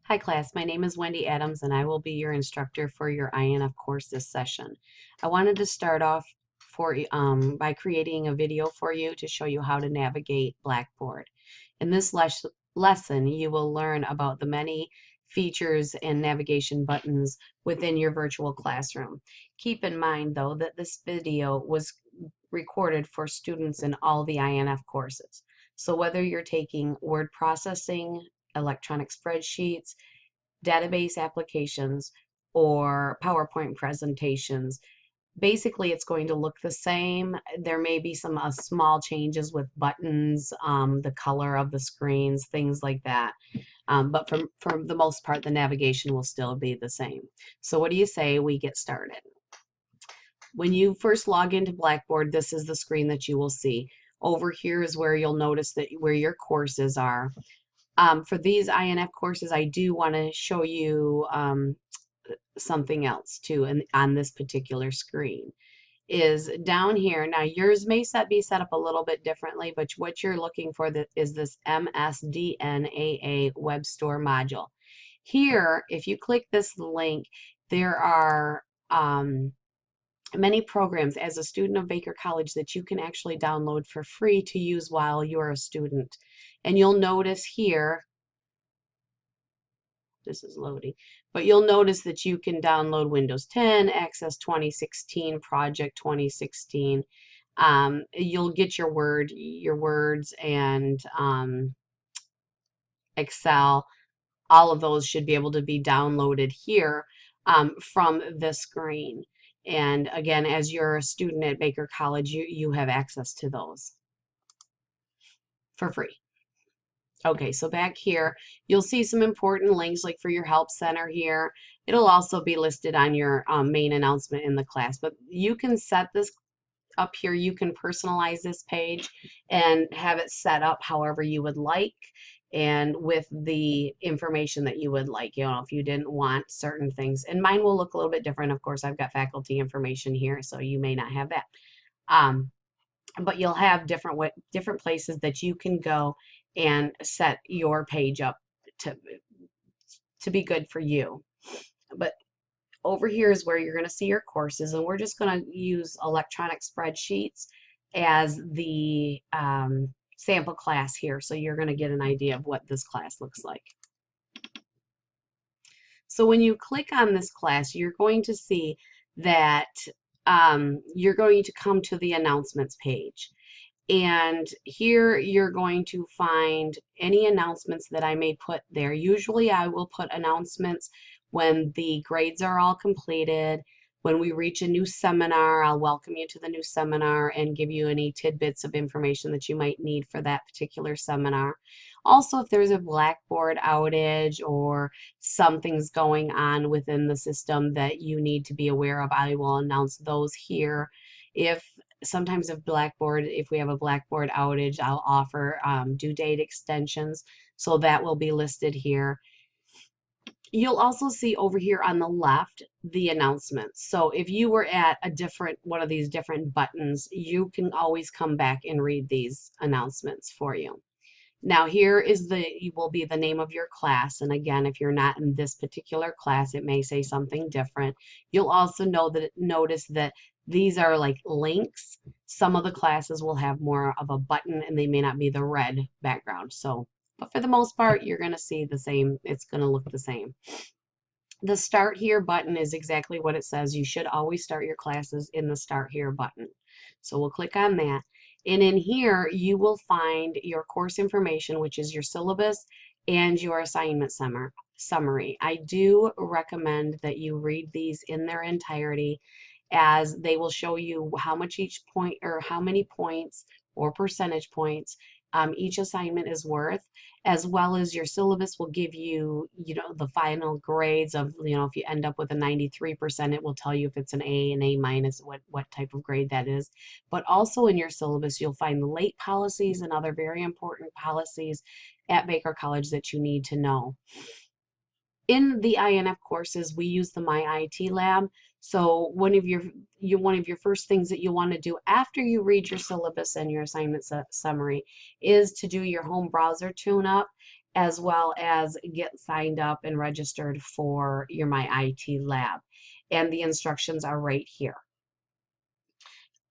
Hi class, my name is Wendy Adams and I will be your instructor for your INF course this session. I wanted to start off by creating a video for you to show you how to navigate Blackboard. In this lesson, you will learn about the many features and navigation buttons within your virtual classroom. Keep in mind though that this video was recorded for students in all the INF courses. So whether you're taking word processing, electronic spreadsheets, database applications, or PowerPoint presentations, basically it's going to look the same. There may be some small changes with buttons, the color of the screens, things like that. But for the most part, the navigation will still be the same. So what do you say we get started? When you first log into Blackboard, this is the screen that you will see. Over here is where you'll notice that where your courses are. For these INF courses, I do want to show you something else too on this particular screen. Is down here, now yours may be set up a little bit differently, but what you're looking for is this MSDNAA web store module. Here, if you click this link, there are many programs as a student of Baker College that you can actually download for free to use while you're a student. And you'll notice here, this is loading, but you'll notice that you can download Windows 10, Access 2016, Project 2016. You'll get your words and Excel. All of those should be able to be downloaded here from this screen. And again, as you're a student at Baker College, you have access to those for free. Okay, so back here, you'll see some important links like for your help center here. It'll also be listed on your main announcement in the class, but you can set this up here. You can personalize this page and have it set up however you would like and with the information that you would like, if you didn't want certain things. And mine will look a little bit different. Of course, I've got faculty information here, so you may not have that. But you'll have different places that you can go and set your page up to be good for you. But over here is where you're going to see your courses, and we're just going to use electronic spreadsheets as the sample class here, so you're going to get an idea of what this class looks like. So when you click on this class, you're going to see that you're going to come to the announcements page. And here you're going to find any announcements that I may put there. Usually I will put announcements when the grades are all completed. When we reach a new seminar, I'll welcome you to the new seminar and give you any tidbits of information that you might need for that particular seminar. Also, if there's a Blackboard outage or something's going on within the system that you need to be aware of, I will announce those here. Sometimes if we have a Blackboard outage, I'll offer due date extensions, so that will be listed here. You'll also see over here on the left the announcements. So if you were at one of these different buttons, you can always come back and read these announcements for you. Now here will be the name of your class, and again, if you're not in this particular class, it may say something different. You'll also notice that these are like links. Some of the classes will have more of a button and they may not be the red background. But for the most part, you're going to see the same. It's going to look the same. The Start Here button is exactly what it says. You should always start your classes in the Start Here button. So we'll click on that. And in here, you will find your course information, which is your syllabus and your assignment summary. I do recommend that you read these in their entirety, as they will show you how much each point or how many points or percentage points each assignment is worth, as well as your syllabus will give you, the final grades of, if you end up with a 93%, it will tell you if it's an A, an A minus, what type of grade that is. But also in your syllabus, you'll find the late policies and other very important policies at Baker College that you need to know. In the INF courses, we use the My IT Lab. So one of your first things that you want to do after you read your syllabus and your assignment summary is to do your home browser tune-up as well as get signed up and registered for your My IT Lab. And the instructions are right here.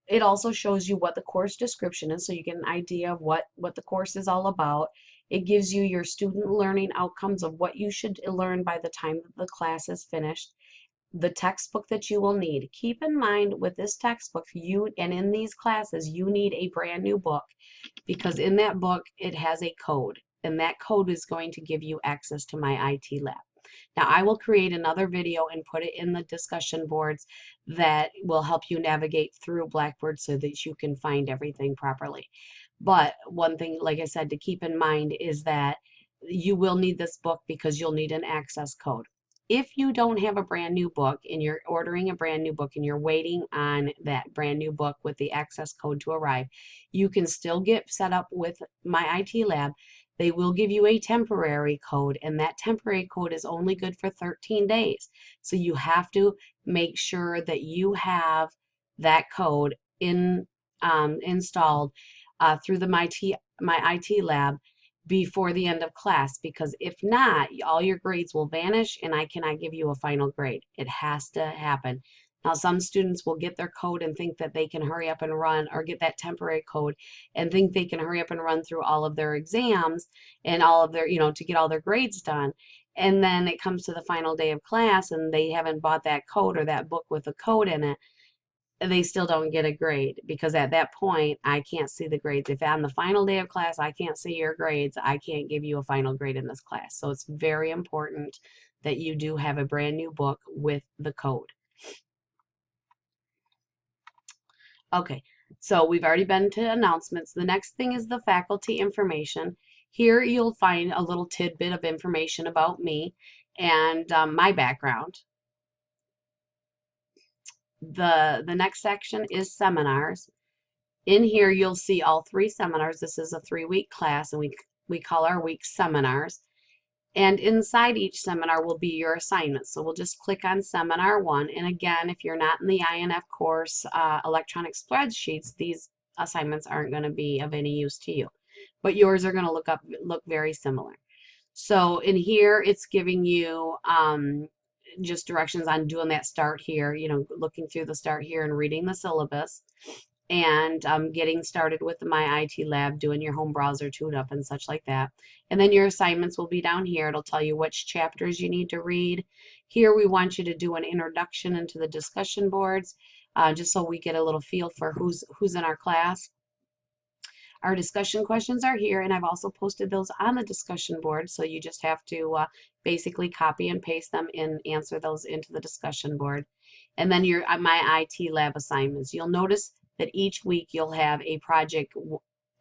It also shows you what the course description is, so you get an idea of what the course is all about. It gives you your student learning outcomes of what you should learn by the time that the class is finished, the textbook that you will need. Keep in mind with this textbook, and in these classes, you need a brand new book, because in that book, it has a code, and that code is going to give you access to My IT Lab. Now, I will create another video and put it in the discussion boards that will help you navigate through Blackboard so that you can find everything properly. But one thing, like I said, to keep in mind is that you will need this book because you'll need an access code. If you don't have a brand new book and you're ordering a brand new book and you're waiting on that brand new book with the access code to arrive, you can still get set up with My IT Lab. They will give you a temporary code, and that temporary code is only good for 13 days. So you have to make sure that you have that code installed through the My IT Lab before the end of class, because if not, all your grades will vanish and I cannot give you a final grade. It has to happen. Now, some students will get their code and think that they can hurry up and run, or get that temporary code and think they can hurry up and run through all of their exams and all of their, to get all their grades done. And then it comes to the final day of class and they haven't bought that code or that book with a code in it. They still don't get a grade, because at that point, I can't see the grades. If on the final day of class, I can't see your grades, I can't give you a final grade in this class. So it's very important that you do have a brand new book with the code. Okay, so we've already been to announcements. The next thing is the faculty information. Here you'll find a little tidbit of information about me and my background. The next section is seminars. In here you'll see all 3 seminars. This is a 3-week class, and we call our weeks seminars. And inside each seminar will be your assignments. So we'll just click on Seminar 1. And again, if you're not in the INF course electronic spreadsheets, these assignments aren't going to be of any use to you. But yours are going to look very similar. So in here, it's giving you just directions on doing that start here, looking through the start here and reading the syllabus, and getting started with the My IT Lab, doing your home browser tune-up and such like that. And then your assignments will be down here. It'll tell you which chapters you need to read. Here we want you to do an introduction into the discussion boards, just so we get a little feel for who's in our class. Our discussion questions are here, and I've also posted those on the discussion board, so you just have to basically copy and paste them and answer those into the discussion board. And then your My IT Lab assignments. You'll notice that each week you'll have a project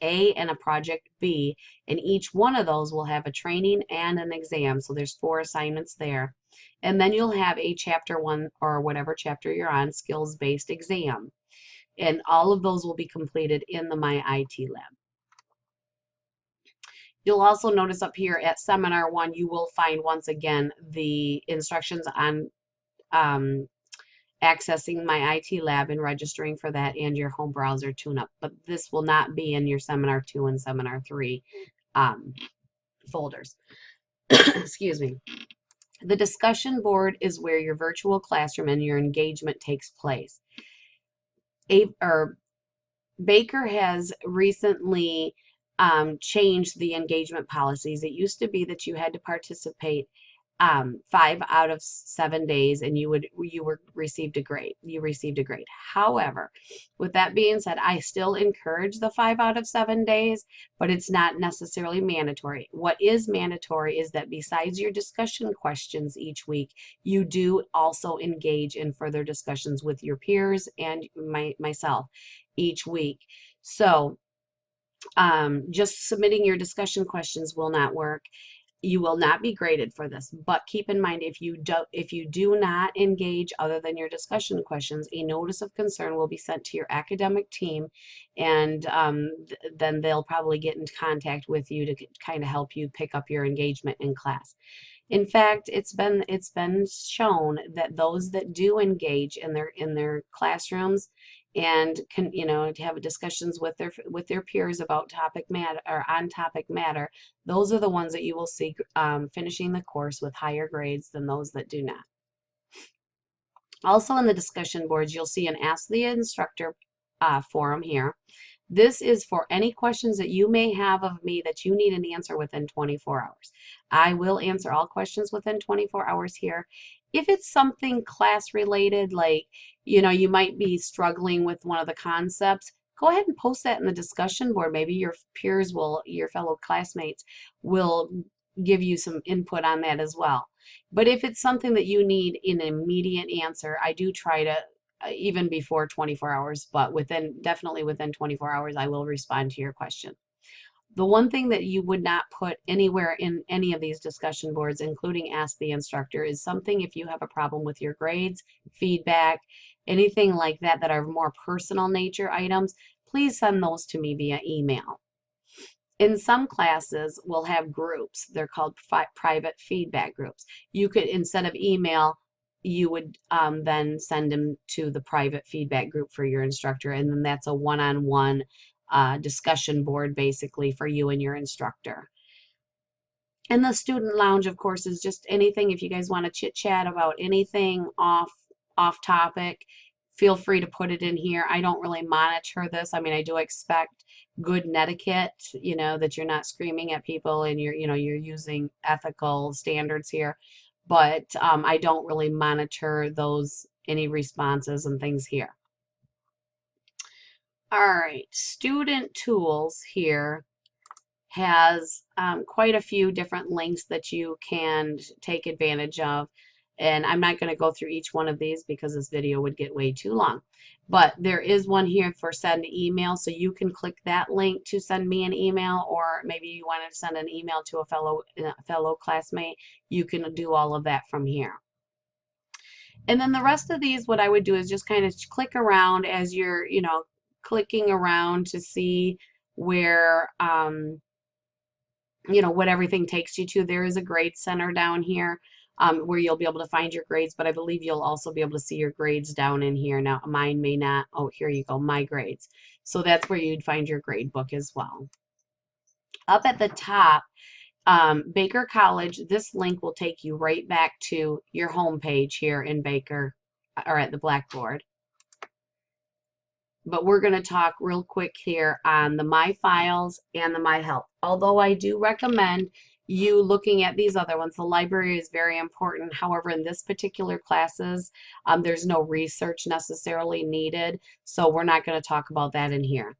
A and a project B, and each one of those will have a training and an exam. So there's 4 assignments there. And then you'll have a chapter 1, or whatever chapter you're on, skills-based exam. And all of those will be completed in the My IT Lab. You'll also notice up here at Seminar 1, you will find once again the instructions on accessing My IT Lab and registering for that, and your home browser tune-up. But this will not be in your Seminar 2 and Seminar 3 folders. Excuse me. The discussion board is where your virtual classroom and your engagement takes place. Baker has recently changed the engagement policies. It used to be that you had to participate 5 out of 7 days, and you received a grade. You received a grade. However, with that being said, I still encourage the 5 out of 7 days, but it's not necessarily mandatory. What is mandatory is that besides your discussion questions each week, you do also engage in further discussions with your peers and myself each week. So just submitting your discussion questions will not work. You will not be graded for this, but keep in mind, if you do not engage other than your discussion questions, a notice of concern will be sent to your academic team, and then they'll probably get in contact with you to kind of help you pick up your engagement in class. In fact, it's been shown that those that do engage in their classrooms and can, to have discussions with their peers about topic matter or on topic matter, those are the ones that you will see finishing the course with higher grades than those that do not. Also in the discussion boards, you'll see an Ask the Instructor forum here. This is for any questions that you may have of me that you need an answer within 24 hours. I will answer all questions within 24 hours here. If it's something class related, like, you might be struggling with one of the concepts, go ahead and post that in the discussion board. Maybe your peers your fellow classmates will give you some input on that as well. But if it's something that you need an immediate answer, I do try to, even before 24 hours, but definitely within 24 hours, I will respond to your question. The one thing that you would not put anywhere in any of these discussion boards, including Ask the Instructor, is something if you have a problem with your grades, feedback, anything like that that are more personal nature items, please send those to me via email. In some classes, we'll have groups. They're called private feedback groups. You could, instead of email, you would then send them to the private feedback group for your instructor, and then that's a one-on-one discussion board basically for you and your instructor. And the student lounge, of course, is just anything. If you guys want to chit chat about anything off topic, feel free to put it in here. I don't really monitor this. I mean, I do expect good netiquette, that you're not screaming at people and you're using ethical standards here. But I don't really monitor any responses and things here. All right, student tools here has quite a few different links that you can take advantage of. And I'm not going to go through each one of these because this video would get way too long. But there is one here for send email, so you can click that link to send me an email, or maybe you wanted to send an email to a fellow classmate. You can do all of that from here. And then the rest of these, what I would do is just kind of click around as you're, clicking around to see where, what everything takes you to. There is a grade center down here where you'll be able to find your grades, but I believe you'll also be able to see your grades down in here. Now, mine may not. Oh, here you go, my grades. So that's where you'd find your grade book as well. Up at the top, Baker College, this link will take you right back to your home page here in Baker, or at the Blackboard. But we're going to talk real quick here on the My Files and the My Help. Although I do recommend you looking at these other ones, the library is very important. However, in this particular classes, there's no research necessarily needed, so we're not going to talk about that in here.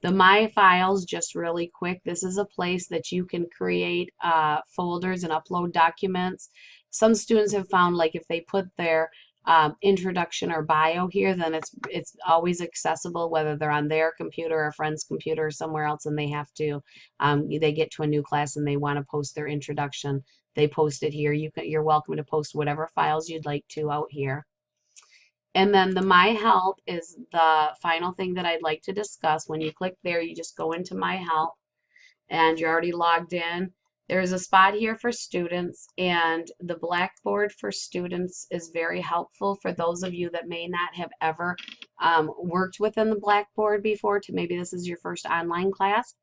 The My Files, just really quick, this is a place that you can create folders and upload documents. Some students have found, like, if they put their introduction or bio here, then it's always accessible, whether they're on their computer or a friend's computer or somewhere else, and they have to they get to a new class and they want to post their introduction. They post it here. You're welcome to post whatever files you'd like to out here. And then the My Help is the final thing that I'd like to discuss. When you click there, you just go into My Help and you're already logged in. There's a spot here for students, and the Blackboard for students is very helpful for those of you that may not have ever worked within the Blackboard before. Maybe this is your first online class.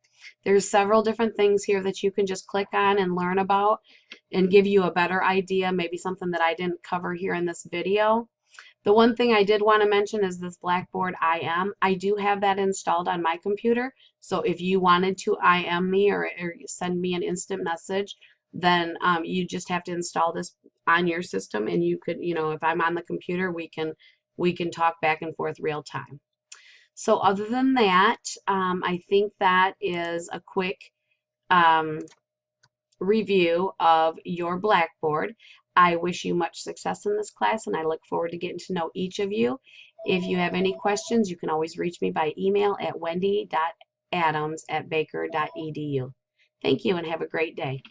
There's several different things here that you can just click on and learn about and give you a better idea, maybe something that I didn't cover here in this video. The one thing I did want to mention is this Blackboard IM. I do have that installed on my computer. So if you wanted to IM me or send me an instant message, then you just have to install this on your system, and you could, if I'm on the computer, we can talk back and forth real time. So other than that, I think that is a quick review of your Blackboard. I wish you much success in this class, and I look forward to getting to know each of you. If you have any questions, you can always reach me by email at wendy.adams@baker.edu. Thank you, and have a great day.